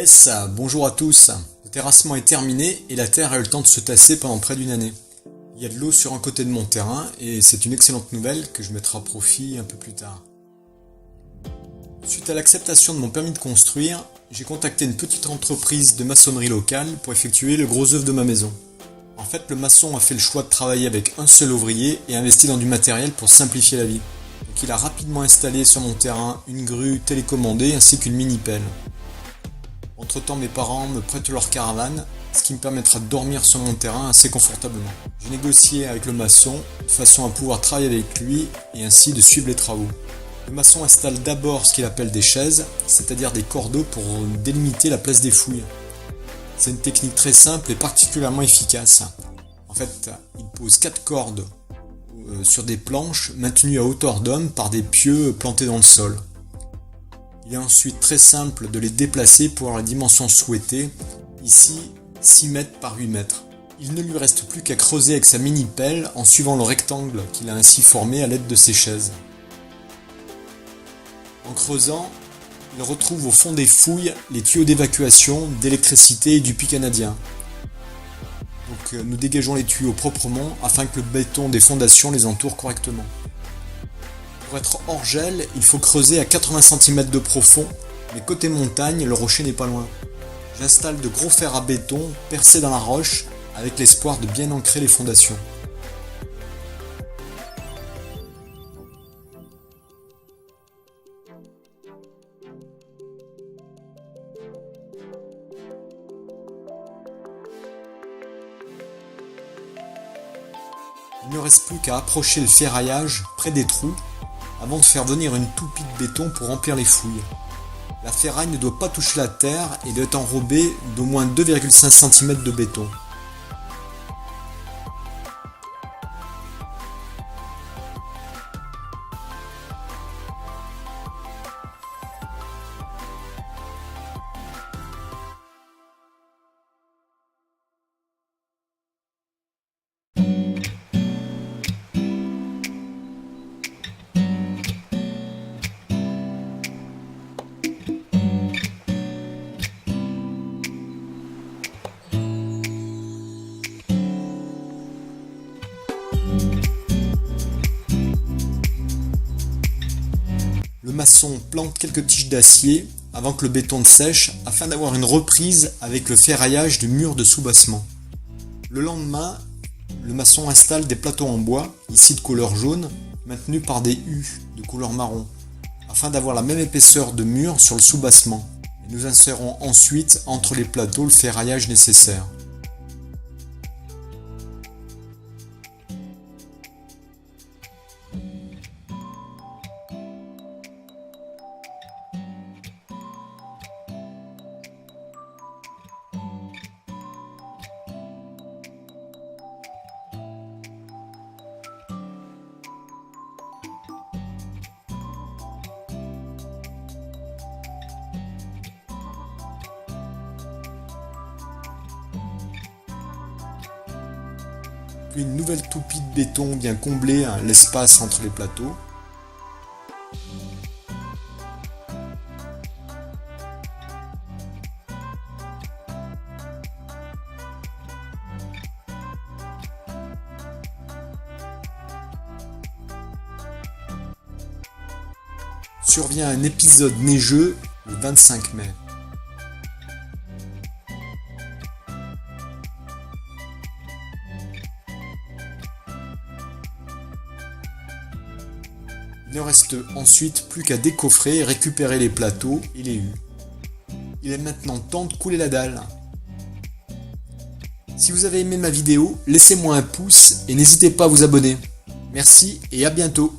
Yes, bonjour à tous. Le terrassement est terminé et la terre a eu le temps de se tasser pendant près d'une année. Il y a de l'eau sur un côté de mon terrain et c'est une excellente nouvelle que je mettrai à profit un peu plus tard. Suite à l'acceptation de mon permis de construire, j'ai contacté une petite entreprise de maçonnerie locale pour effectuer le gros œuvre de ma maison. En fait, le maçon a fait le choix de travailler avec un seul ouvrier et investi dans du matériel pour simplifier la vie. Donc il a rapidement installé sur mon terrain une grue télécommandée ainsi qu'une mini-pelle. Entre-temps, mes parents me prêtent leur caravane, ce qui me permettra de dormir sur mon terrain assez confortablement. J'ai négocié avec le maçon de façon à pouvoir travailler avec lui et ainsi de suivre les travaux. Le maçon installe d'abord ce qu'il appelle des chaises, c'est-à-dire des cordeaux pour délimiter la place des fouilles. C'est une technique très simple et particulièrement efficace. En fait, il pose 4 cordes sur des planches maintenues à hauteur d'homme par des pieux plantés dans le sol. Il est ensuite très simple de les déplacer pour avoir la dimension souhaitée, ici 6 mètres par 8 mètres. Il ne lui reste plus qu'à creuser avec sa mini-pelle en suivant le rectangle qu'il a ainsi formé à l'aide de ses chaises. En creusant, il retrouve au fond des fouilles les tuyaux d'évacuation, d'électricité et du puits canadien. Donc nous dégageons les tuyaux proprement afin que le béton des fondations les entoure correctement. Pour être hors gel, il faut creuser à 80 cm de profond, mais côté montagne, le rocher n'est pas loin. J'installe de gros fers à béton percés dans la roche avec l'espoir de bien ancrer les fondations. Il ne reste plus qu'à approcher le ferraillage près des trous avant de faire venir une toupie de béton pour remplir les fouilles. La ferraille ne doit pas toucher la terre et doit être enrobée d'au moins 2,5 cm de béton. Le maçon plante quelques tiges d'acier avant que le béton ne sèche afin d'avoir une reprise avec le ferraillage du mur de soubassement. Le lendemain, le maçon installe des plateaux en bois, ici de couleur jaune, maintenus par des U de couleur marron, afin d'avoir la même épaisseur de mur sur le soubassement. Et nous insérons ensuite entre les plateaux le ferraillage nécessaire. Puis une nouvelle toupie de béton vient combler l'espace entre les plateaux. Survient un épisode neigeux le 25 mai. Il ne reste ensuite plus qu'à décoffrer et récupérer les plateaux et les U. Il est maintenant temps de couler la dalle. Si vous avez aimé ma vidéo, laissez-moi un pouce et n'hésitez pas à vous abonner. Merci et à bientôt.